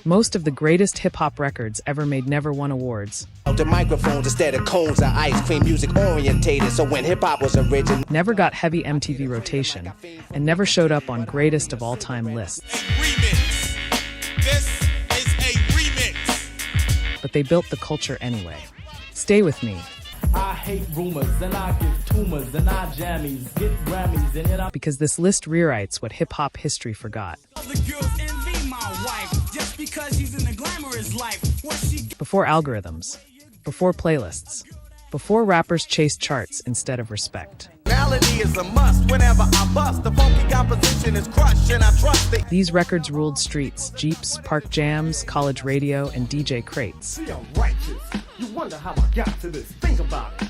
Most of the greatest hip-hop records ever made never won awards. The microphones instead of cones are ice cream music orientated, so when hip-hop was original, never got heavy MTV rotation, and never showed up on greatest of all-time lists. Remix. This is a remix. But they built the culture anyway. Stay with me. I hate rumors and I give tumors and I jammies, get Grammys and it Because this list rewrites what hip-hop history forgot. The girls envy my wife just because she's in the glamorous life. What she Before algorithms, before playlists, before rappers chased charts instead of respect. Melody is a must whenever I bust. The funky composition is crushed and I trust it. These records ruled streets, Jeeps, park jams, college radio, and DJ crates. You wonder how I got to this. Think about it.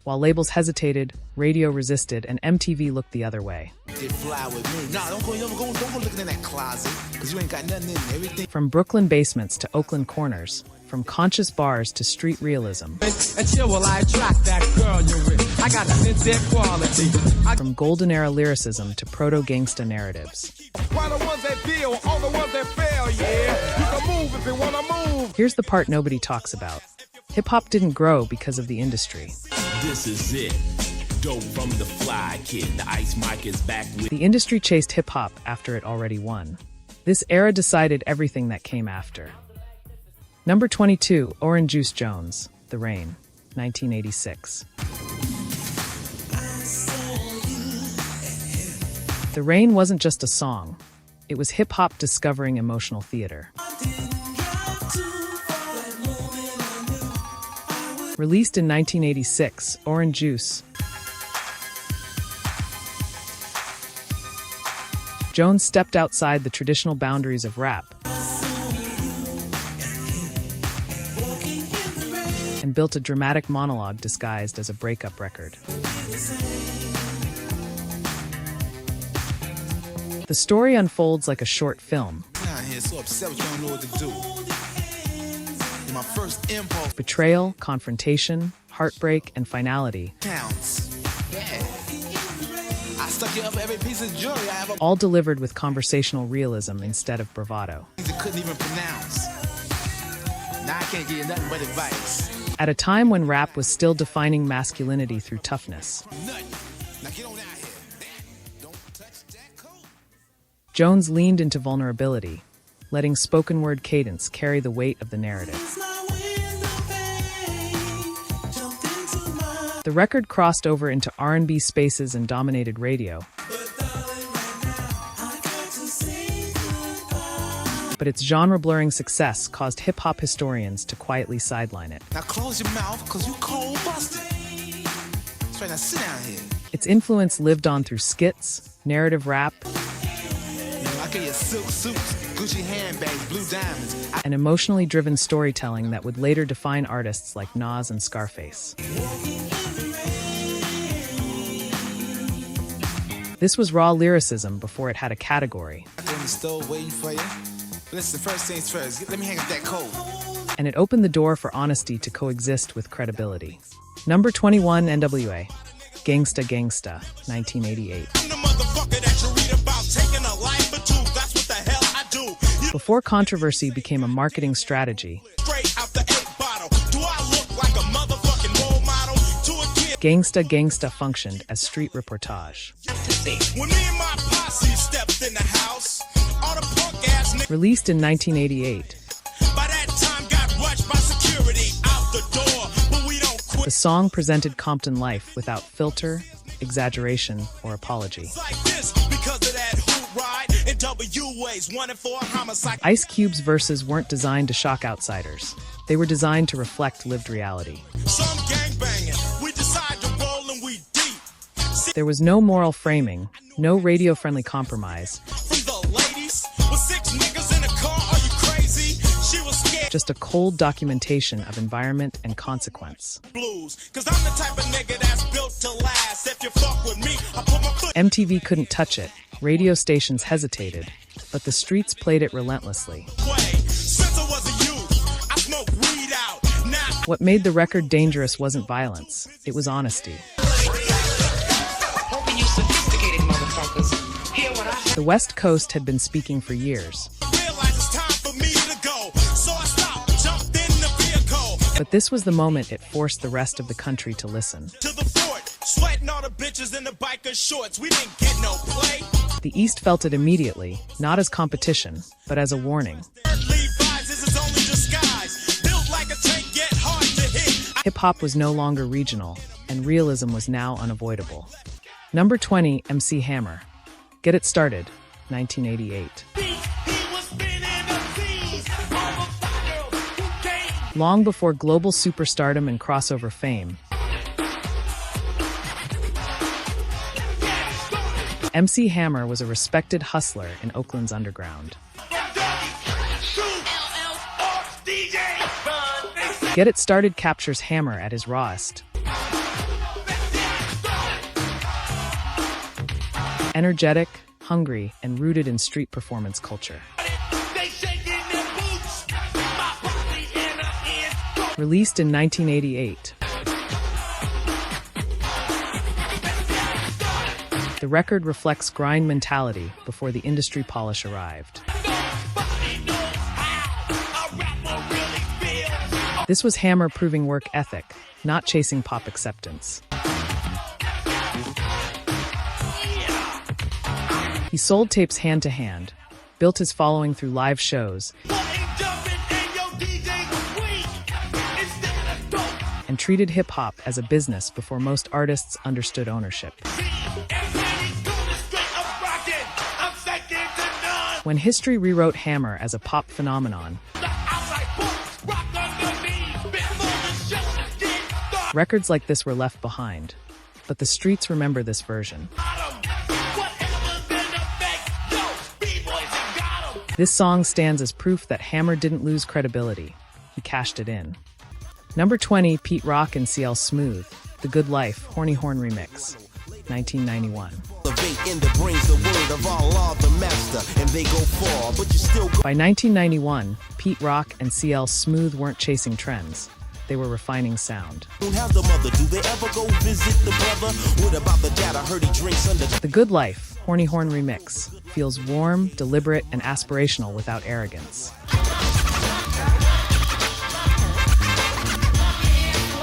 While labels hesitated, radio resisted, and MTV looked the other way. They fly with me. Nah, don't go looking in that closet, because you ain't got nothing in everything. From Brooklyn basements to Oakland corners, from conscious bars to street realism. until will I attract that girl you're with. I got sincere quality. From golden era lyricism to proto-gangsta narratives. Why the ones that deal, all the ones that fail, yeah. You can move if you wanna move. Here's the part nobody talks about. Hip-hop didn't grow because of the industry. This is it. Dope from the fly kid. The ice mic is back with. The industry chased hip-hop after it already won. This era decided everything that came after. Number 22, Oran Juice Jones, The Rain, 1986. The Rain wasn't just a song. It was hip-hop discovering emotional theater. Released in 1986, Oran Juice Jones stepped outside the traditional boundaries of rap and built a dramatic monologue disguised as a breakup record. The story unfolds like a short film. Down here so upset with you don't know what to do. My first impulse Betrayal, confrontation, heartbreak, and finality. counts. Yeah. I stuck you up for every piece of jewelry I ever All delivered with conversational realism instead of bravado. couldn't even pronounce. Now I can't give you nothing but advice. At a time when rap was still defining masculinity through toughness, Nothing. Now get on out here. Don't touch that Kool. Jones leaned into vulnerability, letting spoken word cadence carry the weight of the narrative. The record crossed over into R&B spaces and dominated radio. But its genre-blurring success caused hip-hop historians to quietly sideline it. Now close your mouth, because you cold busted. That's right, now sit down here. Its influence lived on through skits, narrative rap, I get your silk suits, Gucci handbags, blue diamonds. and emotionally driven storytelling that would later define artists like Nas and Scarface. This was raw lyricism before it had a category, I'm in the stove waiting for you. But listen, first things first, let me hang up that coat. and it opened the door for honesty to coexist with credibility. Number 21, N.W.A. Gangsta Gangsta, 1988. I'm the motherfucker that you read about, taking a life or two, that's what the hell I do. Before controversy became a marketing strategy, Straight out the 8 bottle, do I look like a motherfucking role model to a kid? Gangsta Gangsta functioned as street reportage. When me and my posse stepped in the house, all the punk ass niggas Released in 1988, by that time got rushed by security out the door, but we don't quit the song presented Compton life without filter, exaggeration, or apology. like this because of that hoot ride. N.W.A.'s wanted for a homicide. Ice Cube's verses weren't designed to shock outsiders. They were designed to reflect lived reality. Some gang banging, we decide to roll and we deep. There was no moral framing, no radio-friendly compromise, From the ladies, with 6 niggas in a car, are you crazy? She was scared just a cold documentation of environment and consequence. blues, cause I'm the type of nigga that's built to last. If you fuck with me, I put my foot MTV couldn't touch it, radio stations hesitated, but the streets played it relentlessly. away. Since I was a youth, I smoked weed out. Now What made the record dangerous wasn't violence, it was honesty. Hoping you sophisticated motherfuckers hear what I have. The West Coast had been speaking for years. I realize it's time for me But this was the moment it forced the rest of the country to listen. To the fort, sweating all the bitches in the biker shorts. We didn't get no play. The East felt it immediately, not as competition, but as a warning. Levi's is his only disguise. Built like a tank, yet hard to hit. Hip-hop was no longer regional, and realism was now unavoidable. Number 20, MC Hammer. Get It Started, 1988. Long before global superstardom and crossover fame, MC Hammer was a respected hustler in Oakland's underground. Get It Started captures Hammer at his rawest. Energetic, hungry, and rooted in street performance culture. Released in 1988, the record reflects grind mentality before the industry polish arrived. This was Hammer proving work ethic, not chasing pop acceptance. He sold tapes hand to hand, built his following through live shows, and treated hip-hop as a business before most artists understood ownership. When history rewrote Hammer as a pop phenomenon, records like this were left behind, but the streets remember this version. This song stands as proof that Hammer didn't lose credibility. He cashed it in. Number 20, Pete Rock and CL Smooth, The Good Life, Horny Horn Remix, 1991. By 1991, Pete Rock and CL Smooth weren't chasing trends. They were refining sound. The Good Life, Horny Horn Remix, feels warm, deliberate, and aspirational without arrogance.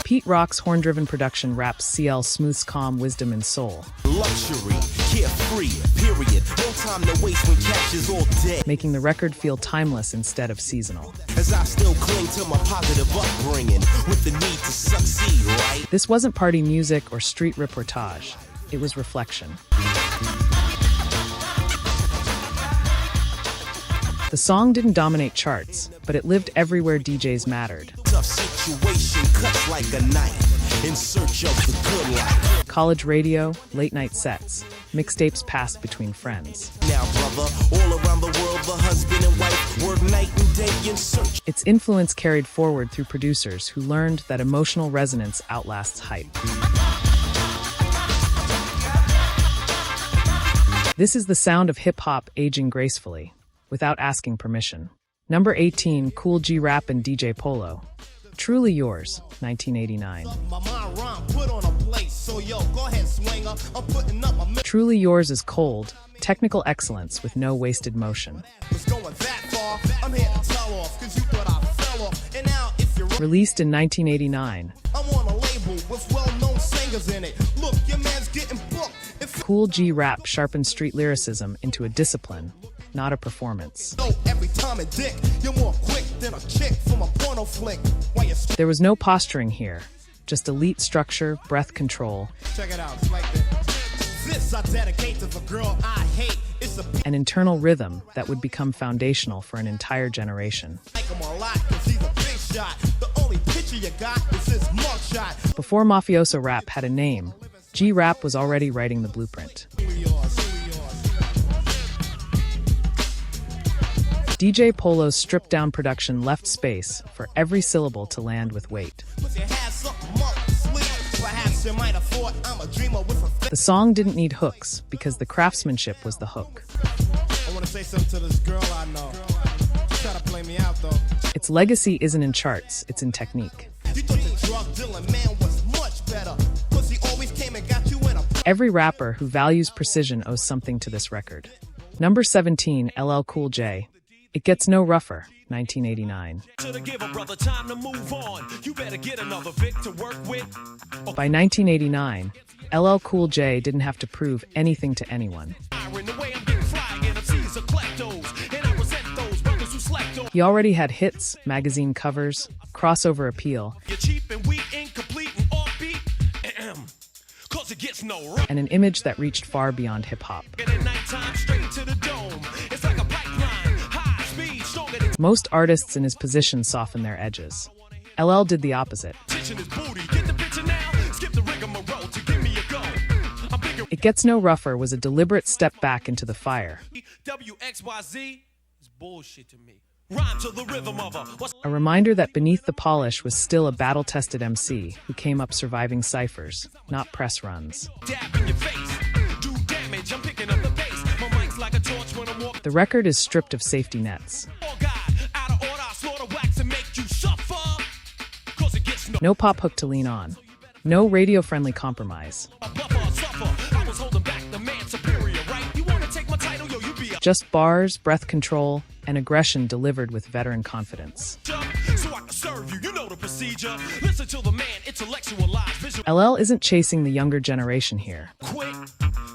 Pete Rock's horn-driven production wraps CL Smooth's calm wisdom and soul, Luxury, carefree, period. No time to waste when cash is all dead. making the record feel timeless instead of seasonal. As I still cling to my positive upbringing with the need to succeed, right? This wasn't party music or street reportage. It was reflection. The song didn't dominate charts, but it lived everywhere DJs mattered. Tough situation cuts like a knife in search of the good life. College radio, late-night sets, mixtapes passed between friends. Now, brother, all around the world, the husband and wife work night and day in search. Its influence carried forward through producers who learned that emotional resonance outlasts hype. This is the sound of hip-hop aging gracefully, without asking permission. Number 18, Kool G Rap and DJ Polo. Truly Yours, 1989. Truly Yours is cold, technical excellence with no wasted motion. Released in 1989, Kool G Rap sharpened street lyricism into a discipline, not a performance. There was no posturing here, just elite structure, breath control, Check it out, it's like this I dedicate to the girl I hate. It's a an internal rhythm that would become foundational for an entire generation. like him a lot, 'cause he's a big shot. The only picture you got is his mugshot. Before mafioso rap had a name, G-Rap was already writing the blueprint. DJ Polo's stripped-down production left space for every syllable to land with weight. The song didn't need hooks because the craftsmanship was the hook. I want to say something to this girl I know. She try to play me out though. Its legacy isn't in charts, it's in technique. You thought the drug dealing man was much better. Pussy always came and got you in a Every rapper who values precision owes something to this record. Number 17, LL Cool J. It Gets No Rougher, 1989. Should've give a brother time to move on. You better get another Vic to work with. By 1989, LL Cool J didn't have to prove anything to anyone. The way I'm getting flying, MCs are kleptos, and I resent those brothers who slept on. He already had hits, magazine covers, crossover appeal, You're cheap and weak, incomplete and offbeat. Cause it gets no room. and an image that reached far beyond hip-hop. And at nighttime, straight to the dome. It's like a pipeline, high speed, stronger than Most artists in his position soften their edges. LL did the opposite. tension is booty. Get the picture now, skip the rigmarole to give me a go. I'm bigger. It Gets No Rougher was a deliberate step back into the fire, WXYZ is bullshit to me. Rhyme to the rhythm of a what's a reminder that beneath the polish was still a battle-tested MC who came up surviving ciphers, not press runs. dab in your face. Do damage, I'm picking up the pace. My mic's like a torch when I'm walking. The record is stripped of safety nets. Oh God, out of order, I slaughter wax and make you suffer. Cause it gets no No pop hook to lean on. No radio-friendly compromise. buffer, suffer. I was holding back the man superior, right? You wanna take my title, yo, you be a Just bars, breath control, and aggression delivered with veteran confidence. jump, so I can serve you. You know the procedure. Listen to the man, intellectualize, visual. LL isn't chasing the younger generation here. Quick,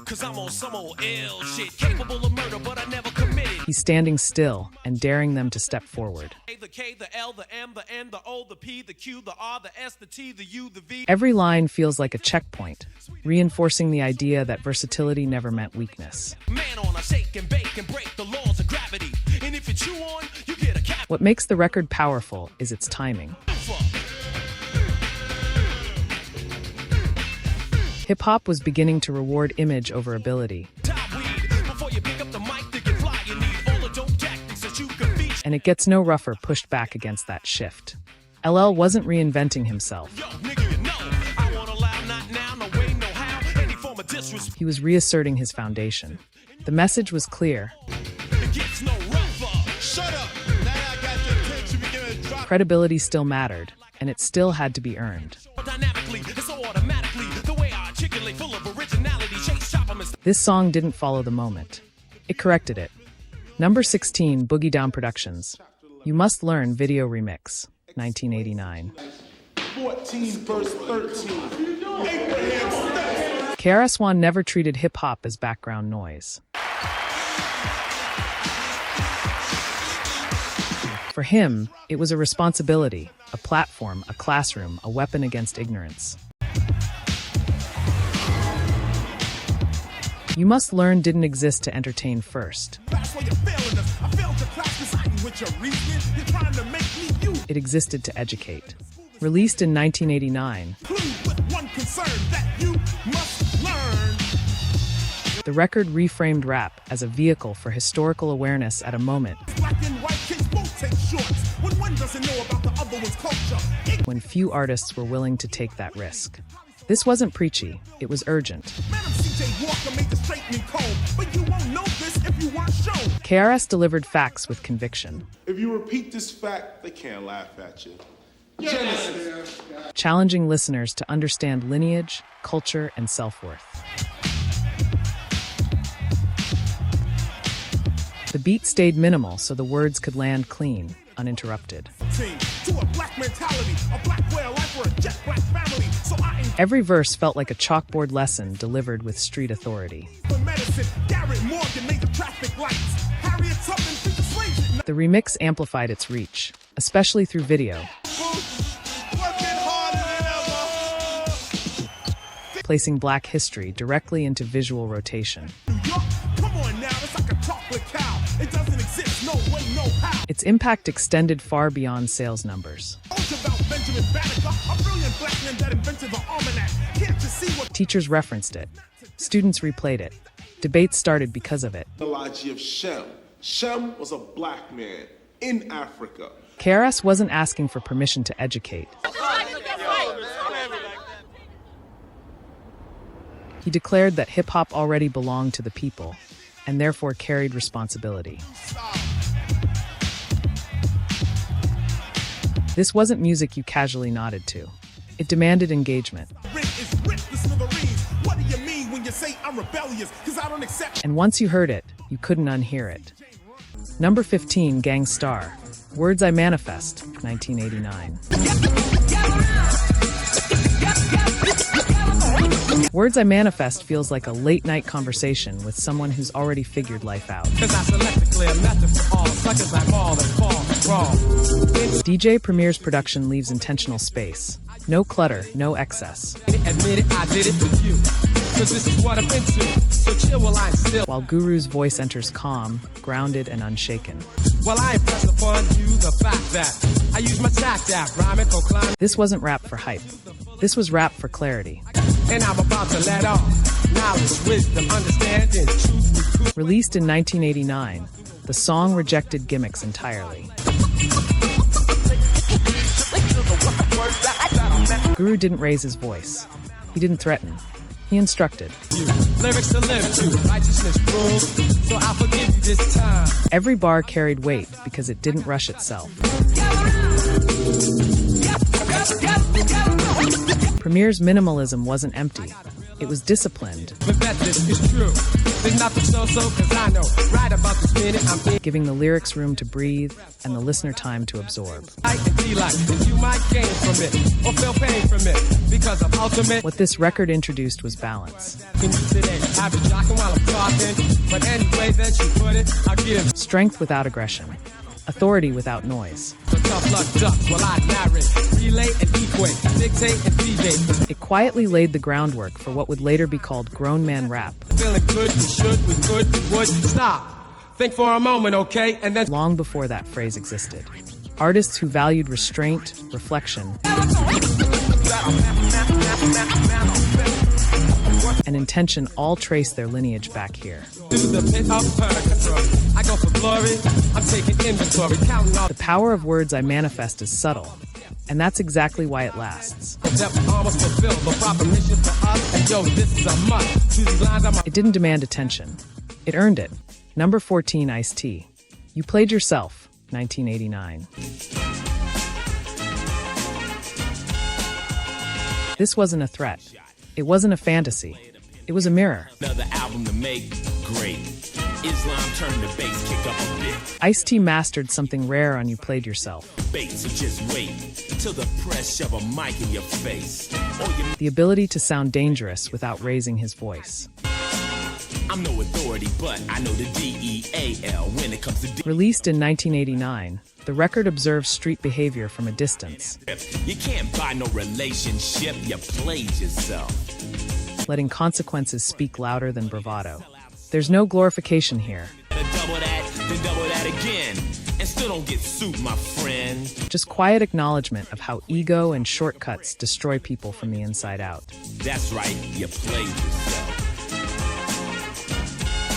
cause I'm on some old ill shit. Capable of murder, but I never committed. He's standing still and daring them to step forward. The K, the L, the M, the N, the O, the P, the Q, the R, the S, the T, the U, the V. Every line feels like a checkpoint, reinforcing the idea that versatility never meant weakness. Man on a shake and bake and break the laws of gravity. And if you chew on, you get a cap. What makes the record powerful is its timing. Hip-hop was beginning to reward image over ability, Top weed before you pick up the mic to get fly. You need all the dope tactics that you can feature. and It Gets No Rougher pushed back against that shift. LL wasn't reinventing himself. Yo, nigga, you know I won't allow not now, no way, no how. Any form of disrespect. He was reasserting his foundation. The message was clear. It gets no rougher. Shut up. Now I got your attention. We're gonna drop Credibility still mattered, and it still had to be earned. dynamically. It's so automatically the way I articulate, full of originality. Chase chop 'em and This song didn't follow the moment. It corrected it. Number 16, Boogie Down Productions. You Must Learn Video Remix, 1989. 14 verse 13. Abraham KRS-One never treated hip-hop as background noise. For him, it was a responsibility, a platform, a classroom, a weapon against ignorance. You Must Learn didn't exist to entertain first. That's why you're failing us. I failed your class deciding with your reasoning. You're trying to make me you. It existed to educate. Released in 1989, Conclude with one concern that you must learn. the record reframed rap as a vehicle for historical awareness at a moment Black and white kids both take shorts. When one doesn't know about the other one's culture. when few artists were willing to take that risk. This wasn't preachy, it was urgent. Madam C.J. Walker made the straightening comb, but you won't know this if you weren't shown. KRS delivered facts with conviction, If you repeat this fact, they can't laugh at you. Genesis. challenging listeners to understand lineage, culture, and self-worth. The beat stayed minimal so the words could land clean, uninterrupted. To a black mentality, a black way of life for a jet black family. So I ain't Every verse felt like a chalkboard lesson delivered with street authority. for medicine. Garrett Morgan made the traffic lights. Harriet Tubman beat the slaves. The remix amplified its reach, especially through video, Working harder than ever. placing Black history directly into visual rotation. New York, come on now, it's like a chocolate cow. It doesn't exist, no way, no how. Its impact extended far beyond sales numbers. It's about Benjamin Banneker, a brilliant black man that invented the almanac. Can't you see what Teachers referenced it. Students replayed it. Debates started because of it. Analogy of Shem. Shem was a black man in Africa. KRS wasn't asking for permission to educate. He declared that hip-hop already belonged to the people, and therefore carried responsibility. This wasn't music you casually nodded to. It demanded engagement. rent is rent the smithereens. What do you mean when you say I'm rebellious? Cause I don't accept And once you heard it, you couldn't unhear it. Number 15, Gangsta. Words I Manifest, 1989. Words I Manifest feels like a late-night conversation with someone who's already figured life out. DJ Premier's production leaves intentional space. No clutter, no excess. While Guru's voice enters calm, grounded, and unshaken. This wasn't rap for hype. This was rap for clarity. And I'm about to let off knowledge, wisdom, understanding, truth. Released in 1989, the song rejected gimmicks entirely. Guru didn't raise his voice. He didn't threaten. He instructed. Lyrics to live to, righteousness rules, so I'll forgive you this time. Every bar carried weight because it didn't rush itself. Premier's minimalism wasn't empty. It was disciplined. Giving the lyrics room to breathe and the listener time to absorb. What this record introduced was balance. Strength without aggression. Authority without noise. It quietly laid the groundwork for what would later be called grown man rap. Think for a moment, okay? And then long before that phrase existed. Artists who valued restraint, reflection, and intention all trace their lineage back here. The power of words I manifest is subtle, and that's exactly why it lasts. It didn't demand attention. It earned it. Number 14, Ice-T. You Played Yourself, 1989. This wasn't a threat. It wasn't a fantasy. It was a mirror. Another album to make, great. Islam turned the bass kick up a bit. Ice-T mastered something rare on You Played Yourself. Bass, so just wait till the press shove a mic in your face. The ability to sound dangerous without raising his voice. I'm no authority, but I know the D.E.A.L. when it comes to Released in 1989, the record observes street behavior from a distance. You can't buy no relationship, you played yourself. Letting consequences speak louder than bravado. There's no glorification here. Double that again, and still don't get sued, my friend. Just quiet acknowledgement of how ego and shortcuts destroy people from the inside out. That's right, you played yourself.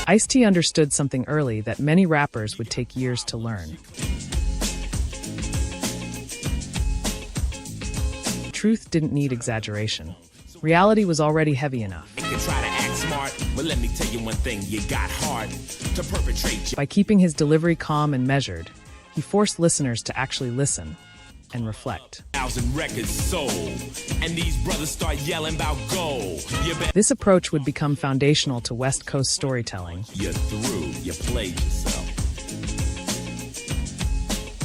Ice-T understood something early that many rappers would take years to learn. Truth didn't need exaggeration. Reality was already heavy enough. You can try to act smart, but let me tell you one thing, you got hard to perpetrate. By keeping his delivery calm and measured, he forced listeners to actually listen and reflect. 1,000 records sold, and these brothers start yelling about gold. This approach would become foundational to West Coast storytelling. You're through, you played yourself.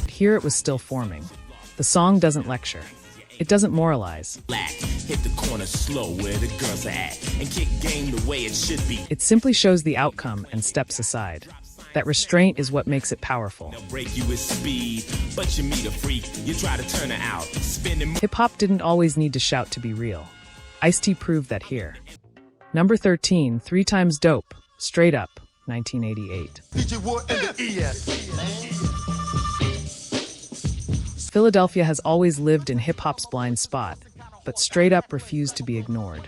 Here it was still forming. The song doesn't lecture. It doesn't moralize. Black, hit the corner slow where the girls are at, and kick game the way it should be. It simply shows the outcome and steps aside. That restraint is what makes it powerful. They'll break you with speed, but you meet a freak, you try to turn her out. Hip-hop didn't always need to shout to be real. Ice-T proved that here. Number 13, 3 Times Dope, Straight Up, 1988. Philadelphia has always lived in hip-hop's blind spot, but Straight Up refused to be ignored.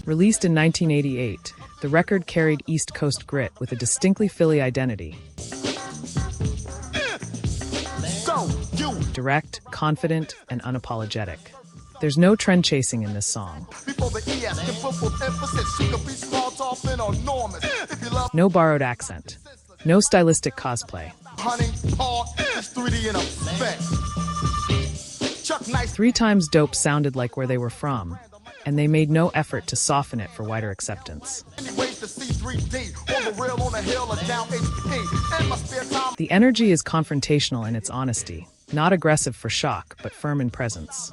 Released in 1988, the record carried East Coast grit with a distinctly Philly identity. Direct, confident, and unapologetic. There's no trend chasing in this song. No borrowed accent. No stylistic cosplay. 3 Times Dope sounded like where they were from, and they made no effort to soften it for wider acceptance. The energy is confrontational in its honesty, not aggressive for shock, but firm in presence.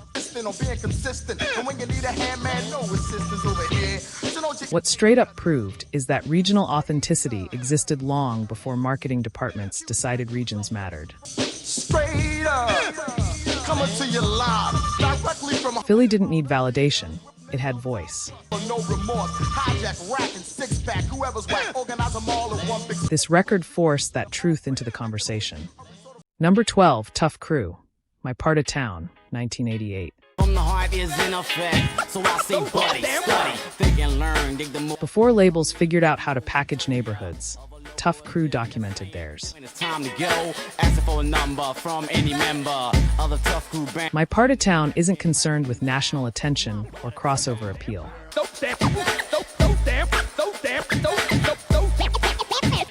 What Straight Up proved is that regional authenticity existed long before marketing departments decided regions mattered. Straight up, coming to you live, directly from Philly didn't need validation, it had voice. no remorse, hijack, rack, and six-pack, whoever's whack, organize them all in one big. This record forced that truth into the conversation. Number 12, Tuff Crew, My Part of Town, 1988. From the heart is in effect, so I say buddy, study, think and learn, dig the more. Before labels figured out how to package neighborhoods, Tuff Crew documented theirs. When it's time to go, asking for a number from any member of the Tuff Crew band. My Part of Town isn't concerned with national attention or crossover appeal.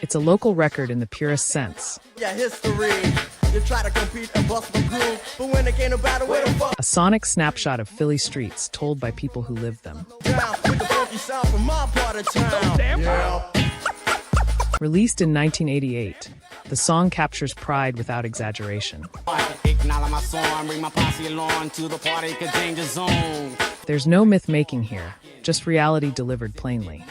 It's a local record in the purest sense. Yeah, history. You try to compete and bust the groove, but when it came to battle with a fuck A sonic snapshot of Philly streets told by people who lived them. down with the funky sound from my part of town. Yeah. Released in 1988, the song captures pride without exaggeration. Acknowledge my song, bring my posse along to the party, cause danger zone. There's no myth-making here, just reality delivered plainly.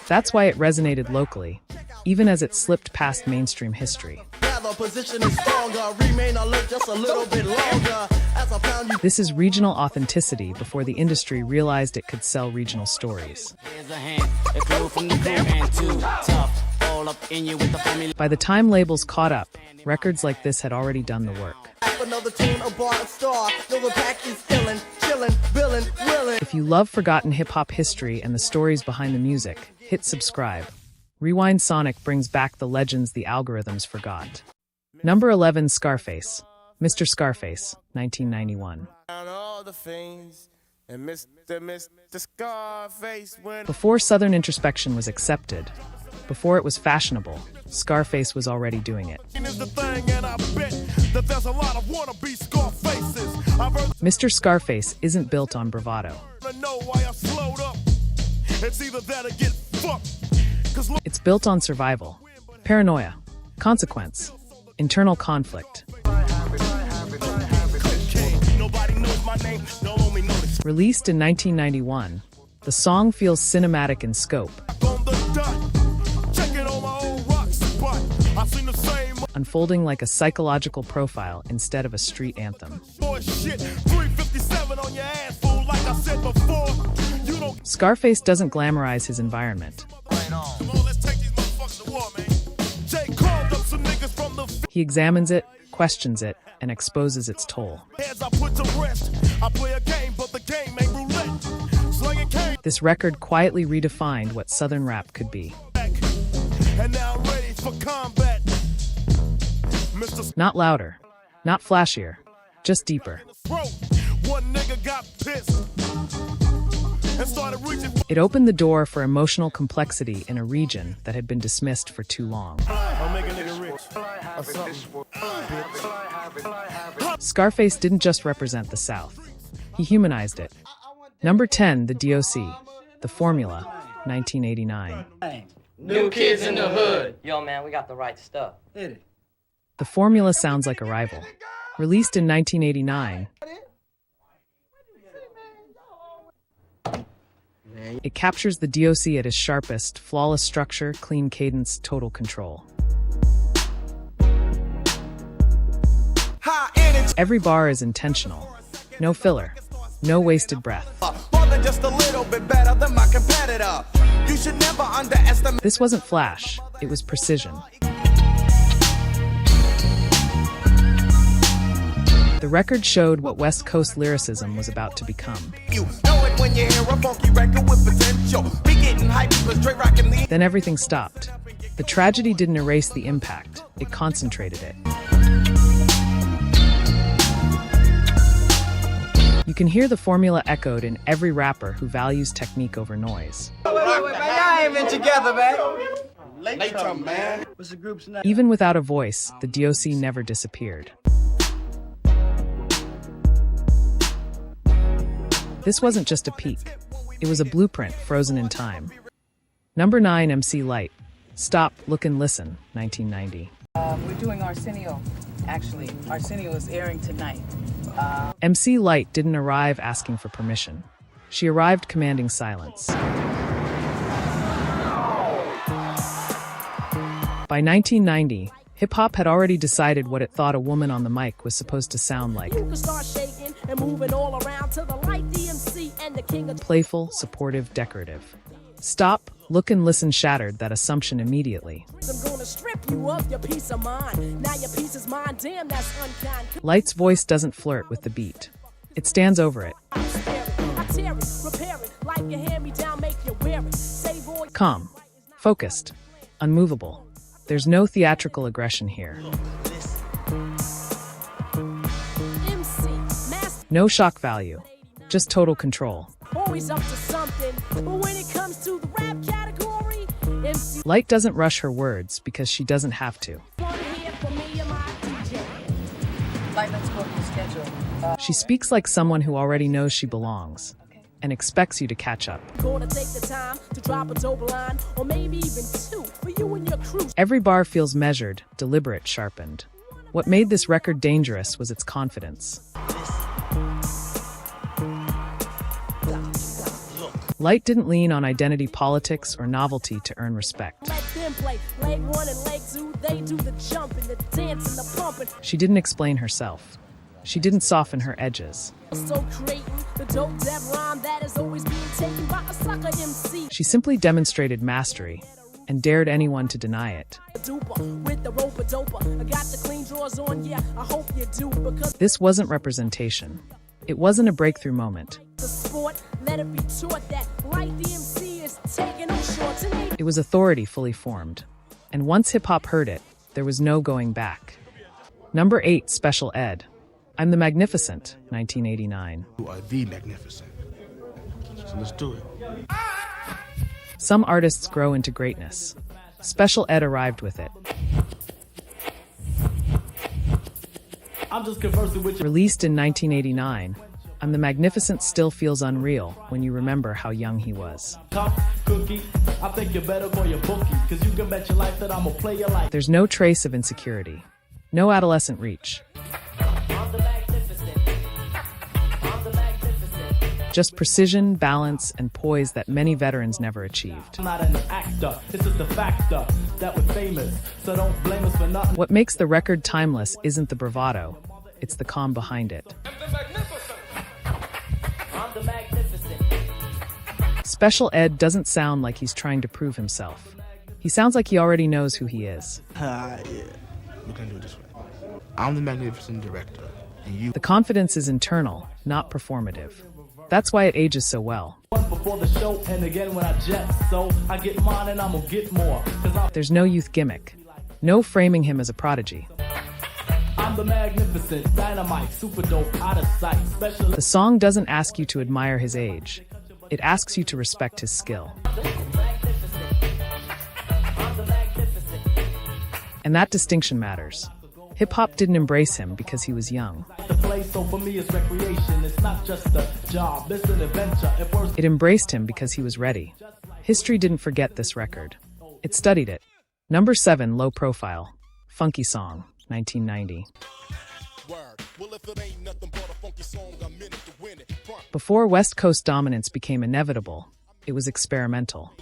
That's why it resonated locally, even as it slipped past mainstream history. Now the position is stronger, remain alert just a little bit longer. As I found you. This is regional authenticity before the industry realized it could sell regional stories. Here's a hint, a clue from the crew and too tough. All up in you with the formula. By the time labels caught up, records like this had already done the work. Another tune, a bar, a star. Know the pack is illin', chillin', billin', willin'. If you love forgotten hip-hop history and the stories behind the music, hit subscribe. Rewind Sonic brings back the legends the algorithms forgot. Number 11, Scarface. Mr. Scarface, 1991. Before Southern introspection was accepted, before it was fashionable, Scarface was already doing it. Mr. Scarface isn't built on bravado. It's built on survival, paranoia, consequence, internal conflict. Released in 1991, the song feels cinematic in scope, unfolding like a psychological profile instead of a street anthem. Scarface doesn't glamorize his environment. He examines it, questions it, and exposes its toll. This record quietly redefined what Southern rap could be. Not louder, not flashier, just deeper. It opened the door for emotional complexity in a region that had been dismissed for too long. Scarface didn't just represent the South. He humanized it. Number 10, the D.O.C, The Formula, 1989. New kids in the hood. Yo, man, we got the right stuff. Hit it. The Formula sounds like a rival. Released in 1989, it captures the D.O.C at his sharpest, flawless structure, clean cadence, total control. Every bar is intentional. No filler. No wasted breath. Just a little bit better than my competitor. You should never underestimate. This wasn't flash, it was precision. The record showed what West Coast lyricism was about to become. You know it when you hear a funky record with potential. Be getting hyped for straight rockin' the. Then everything stopped. The tragedy didn't erase the impact, it concentrated it. You can hear the formula echoed in every rapper who values technique over noise. Wait, man, y'all ain't been together, man. Later, man. What's the group's name? Even without a voice, the D.O.C never disappeared. This wasn't just a peek. It was a blueprint frozen in time. Number 9, MC Lyte. Stop, Look and Listen, 1990. We're doing Arsenio. Actually, Arsenio is airing tonight. MC Lyte didn't arrive asking for permission. She arrived commanding silence. By 1990, hip-hop had already decided what it thought a woman on the mic was supposed to sound like. You can start shaking and moving all around to the Lyte DMC and the king of Playful, supportive, decorative. Stop, Look and Listen shattered that assumption immediately. I'm gonna strip you of your peace of mind. Now your peace is mine. Damn, that's unkind. Lyte's voice doesn't flirt with the beat. It stands over it. Calm, focused, unmovable. There's no theatrical aggression here. No shock value, just total control. Always up to something, but when it comes to the rap category, MC Lyte doesn't rush her words because she doesn't have to. Lyte, let's go to the schedule. She speaks like someone who already knows she belongs and expects you to catch up. Gonna take the time to drop a dope line, or maybe even two for you and your crew. Every bar feels measured, deliberate, sharpened. What made this record dangerous was its confidence. Lyte didn't lean on identity politics or novelty to earn respect. Let them play leg 1 and leg 2, they do the jumping, the dancing, the pumping. She didn't explain herself. She didn't soften her edges. So creating the dope dev rhyme that is always being taken by a sucker MC. She simply demonstrated mastery and dared anyone to deny it. With the rope-a-doper, I got the clean drawers on, yeah, I hope you do, because this wasn't representation. It wasn't a breakthrough moment. the sport, let it be taught that Lyte DMC is taking no shorts. It was authority fully formed. And once hip-hop heard it, there was no going back. Number 8, Special Ed. I'm the Magnificent, 1989. You are the Magnificent. So let's do it. Some artists grow into greatness. Special Ed arrived with it. I'm just conversing with you. Released in 1989, I'm the Magnificent still feels unreal when you remember how young he was. Tough cookie. I think you better call your bookie, cause you can bet your life that I'ma play your life. There's no trace of insecurity. No adolescent reach. Just precision, balance, and poise that many veterans never achieved. I'm not an actor, it's just a factor that we're famous, so don't blame us for nothing. What makes the record timeless isn't the bravado, it's the calm behind it. Special Ed doesn't sound like he's trying to prove himself. He sounds like he already knows who he is. Yeah, we're gonna do it this way. I'm the Magnificent director, and you... The confidence is internal, not performative. That's why it ages so well. Before the show and again when I jet, so I get mine and I'm gonna get more. There's no youth gimmick. No framing him as a prodigy. I'm the Magnificent, dynamite, super dope, out of sight, special. The song doesn't ask you to admire his age. It asks you to respect his skill. And that distinction matters. Hip-hop didn't embrace him because he was young. The play, so for me it's recreation. It's not just a job, it's an adventure. It embraced him because he was ready. History didn't forget this record. It studied it. Number 7, Low Profile. Funky Song, 1990. Before West Coast dominance became inevitable, it was experimental.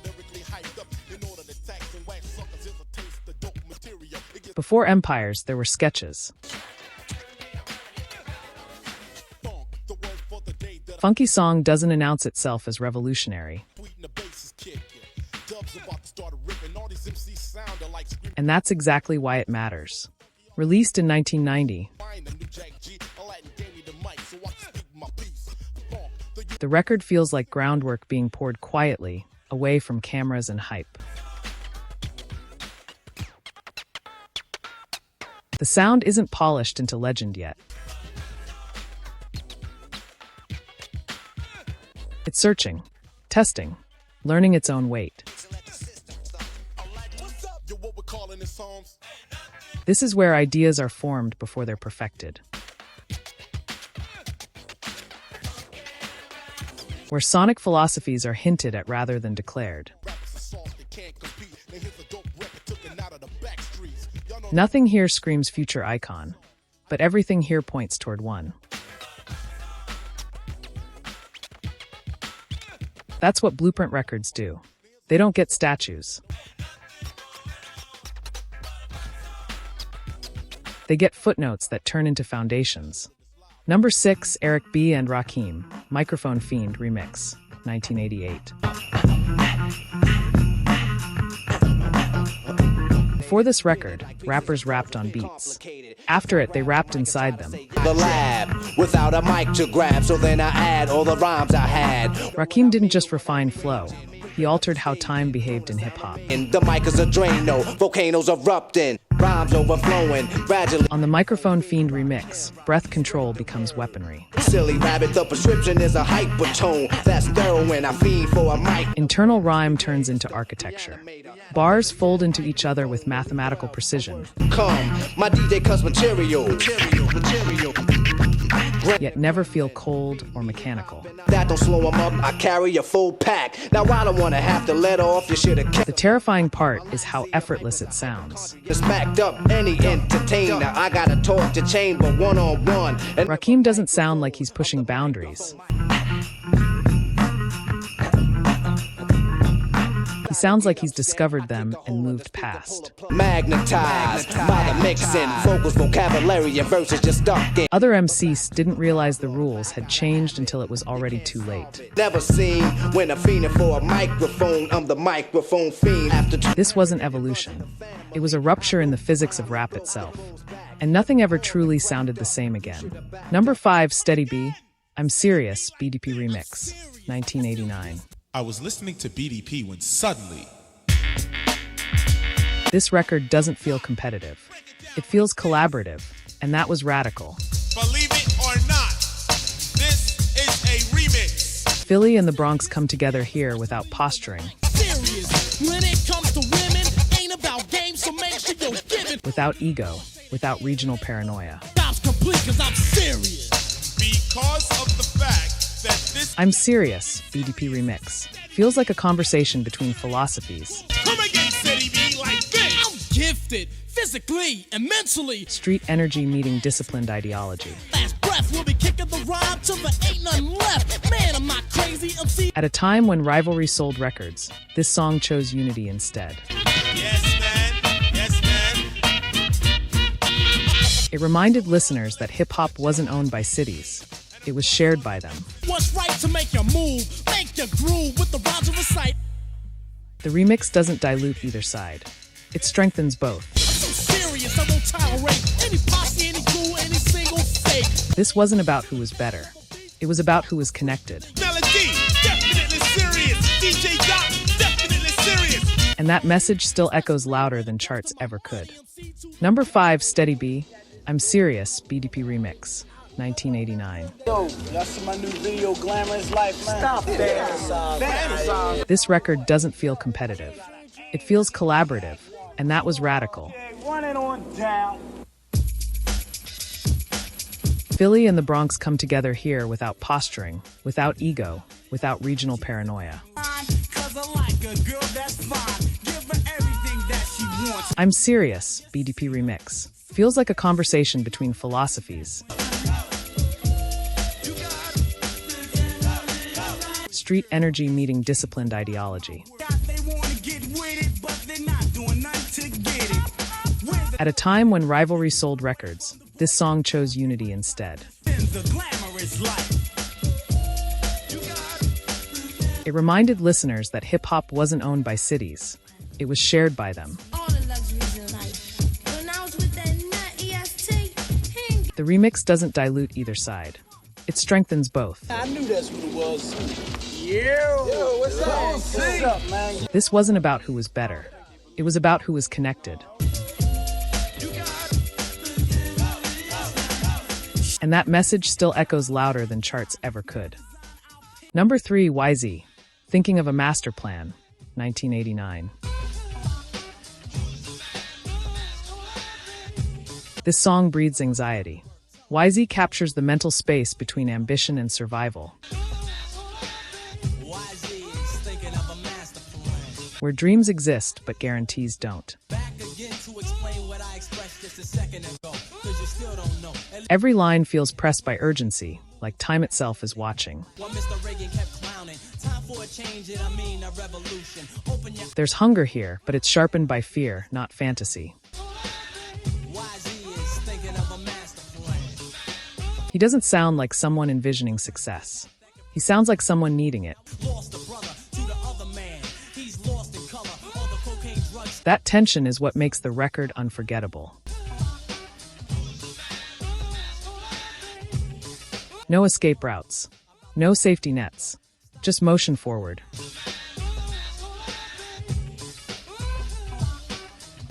Before empires, there were sketches. Funky Song doesn't announce itself as revolutionary. And that's exactly why it matters. Released in 1990, the record feels like groundwork being poured quietly, away from cameras and hype. The sound isn't polished into legend yet. It's searching, testing, learning its own weight. This is where ideas are formed before they're perfected. where sonic philosophies are hinted at rather than declared. Nothing here screams future icon, but everything here points toward one. That's what Blueprint Records do. They don't get statues. They get footnotes that turn into foundations. Number 6, Eric B. and Rakim, Microphone Fiend Remix, 1988. Before this record, rappers rapped on beats. After it, they rapped inside them. The lab, without a mic to grab, so then I add all the rhymes I had. Rakim didn't just refine flow. He altered how time behaved in hip-hop. And the mic is a Drano, volcanoes erupting, rhymes overflowing, gradually. On the Microphone Fiend remix, breath control becomes weaponry. Silly rabbit, the prescription is a hypertone. That's heroin, I fiend for a mic. Internal rhyme turns into architecture. Bars fold into each other with mathematical precision. Come, my DJ cuts material. Yet never feel cold or mechanical. That don't slow 'em up, I carry a full pack. Now I don't wanna have to let off, you should've kept. The terrifying part is how effortless it sounds. Smacked up any entertainer. I got a torch to chamber one-on-one. And Rakim doesn't sound like he's pushing boundaries. He sounds like he's discovered them and moved past. Magnetized by the mixing, vocals, vocabulary, and verses just stuck in. Other MCs didn't realize the rules had changed until it was already too late. Never seen when I'm fiending for a microphone. I'm the microphone fiend. This wasn't evolution. It was a rupture in the physics of rap itself. And nothing ever truly sounded the same again. Number 5, Steady B, I'm Serious, BDP Remix, 1989. I was listening to BDP when suddenly... This record doesn't feel competitive. It feels collaborative, and that was radical. Believe it or not, this is a remix. Philly and the Bronx come together here without posturing. Serious. When it comes to women, ain't about games, so make sure you give it. Without ego, without regional paranoia. Stop's complete cause I'm serious. Because of the fact that this... I'm Serious, BDP Remix. Feels like a conversation between philosophies. Come again, Steady B, like this. I'm gifted, physically and mentally. Street energy meeting disciplined ideology. Last breath will be kicking the rhyme till there ain't nothing left. Man, I'm not crazy, I'm see. At a time when rivalry sold records, this song chose unity instead. Yes, man. Yes, man. It reminded listeners that hip-hop wasn't owned by cities. It was shared by them. What's right to make your move? Make your groove with the rhymes of recite. The remix doesn't dilute either side. It strengthens both. I'm so serious, I won't tolerate any posse, any crew, any single fake. This wasn't about who was better. It was about who was connected. Melody, definitely serious. DJ Doc, definitely serious. And that message still echoes louder than charts ever could. Number 5, Steady B, I'm Serious, BDP Remix, 1989. Yo, y'all see my new video, Glamorous Life, man? Stop that. This record doesn't feel competitive. It feels collaborative, and that was radical. Run it on down. Philly and the Bronx come together here without posturing, without ego, without regional paranoia. I'm Serious, BDP Remix. Feels like a conversation between philosophies. Street energy meeting disciplined ideology. At a time when rivalry sold records, this song chose unity instead. It reminded listeners that hip-hop wasn't owned by cities. It was shared by them. The remix doesn't dilute either side. It strengthens both. I knew that's what it was. Yo, what's up? What's up, man? This wasn't about who was better. It was about who was connected. And that message still echoes louder than charts ever could. Number 3, YZ, Thinking of a Master Plan, 1989. This song breeds anxiety. YZ captures the mental space between ambition and survival. Where dreams exist, but guarantees don't. Every line feels pressed by urgency, like time itself is watching. There's hunger here, but it's sharpened by fear, not fantasy. He doesn't sound like someone envisioning success. He sounds like someone needing it. That tension is what makes the record unforgettable. No escape routes, no safety nets, just motion forward.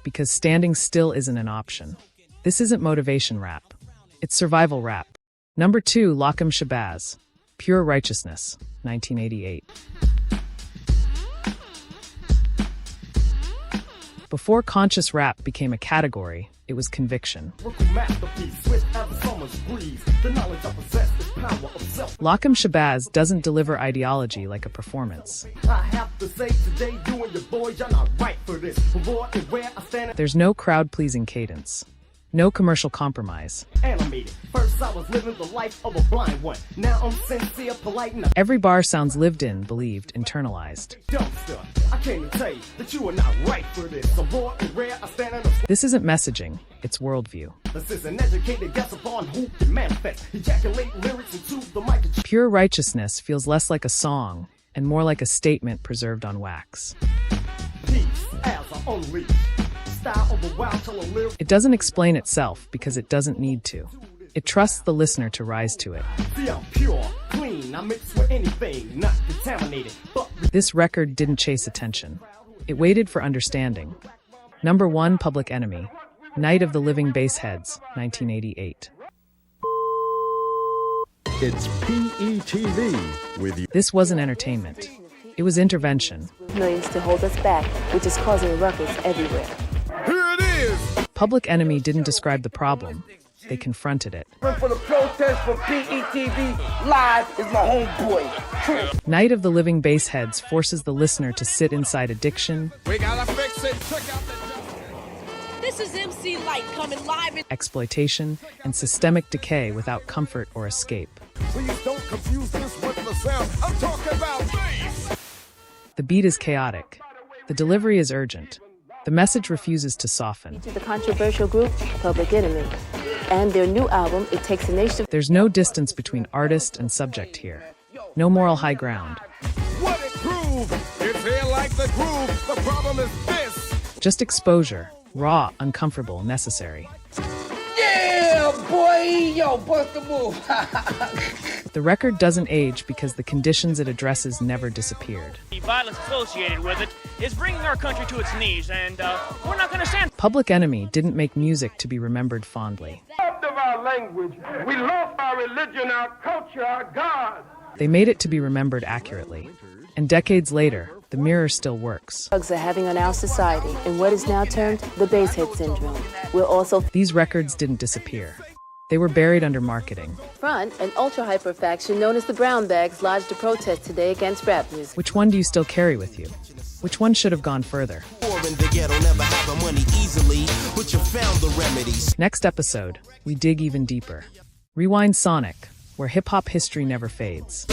Because standing still isn't an option. This isn't motivation rap. It's survival rap. Number 2, Lakim Shabazz, Pure Righteousness, 1988. Before conscious rap became a category, it was conviction. Lakim Shabazz doesn't deliver ideology like a performance. There's no crowd-pleasing cadence. No commercial compromise. First I was living the life of a blind one. Now I'm sincere, polite enough. Every bar sounds lived in, believed, internalized. I came to tell you that you are not right for this. This isn't messaging, it's worldview. This is an educated guess upon who can manifest. Ejaculate lyrics into the mic. Pure Righteousness feels less like a song and more like a statement preserved on wax. Peace as I unleash. It doesn't explain itself because it doesn't need to. It trusts the listener to rise to it. This record didn't chase attention. It waited for understanding. Number 1, Public Enemy, Night of the Living Bassheads, 1988. It's PETV with you. This wasn't entertainment. It was intervention. Millions to hold us back, which is causing ruckus everywhere. Here it is! Public Enemy didn't describe the problem. They confronted it. For the protest for PETV, Live is my homeboy. Night of the Living Bassheads forces the listener to sit inside addiction. We gotta fix it. Check out This is MC Lyte coming live in exploitation and systemic decay without comfort or escape. Please don't confuse this with the sound. I'm talking about bass. The beat is chaotic. The delivery is urgent. The message refuses to soften. To the controversial group, Public Enemy, and their new album, It Takes a Nation. There's no distance between artist and subject here. No moral high ground. What it proved? It's here like the groove. The problem is this. Just exposure. Raw, uncomfortable, necessary. Yeah, boy! Yo, bust the move. The record doesn't age because the conditions it addresses never disappeared. The violence associated with it is bringing our country to its knees, and we're not going to stand. Public Enemy didn't make music to be remembered fondly. We lost our language. We lost our religion, our culture, our God. They made it to be remembered accurately. And decades later, the mirror still works. Drugs are having on our society in what is now termed the Basshead syndrome. We're also These records didn't disappear. They were buried under marketing. Front, an ultra-hyper faction known as the Brown Bags lodged a protest today against rap music. Which one do you still carry with you? Which one should have gone further? Next episode, we dig even deeper. Rewind Sonic, where hip-hop history never fades.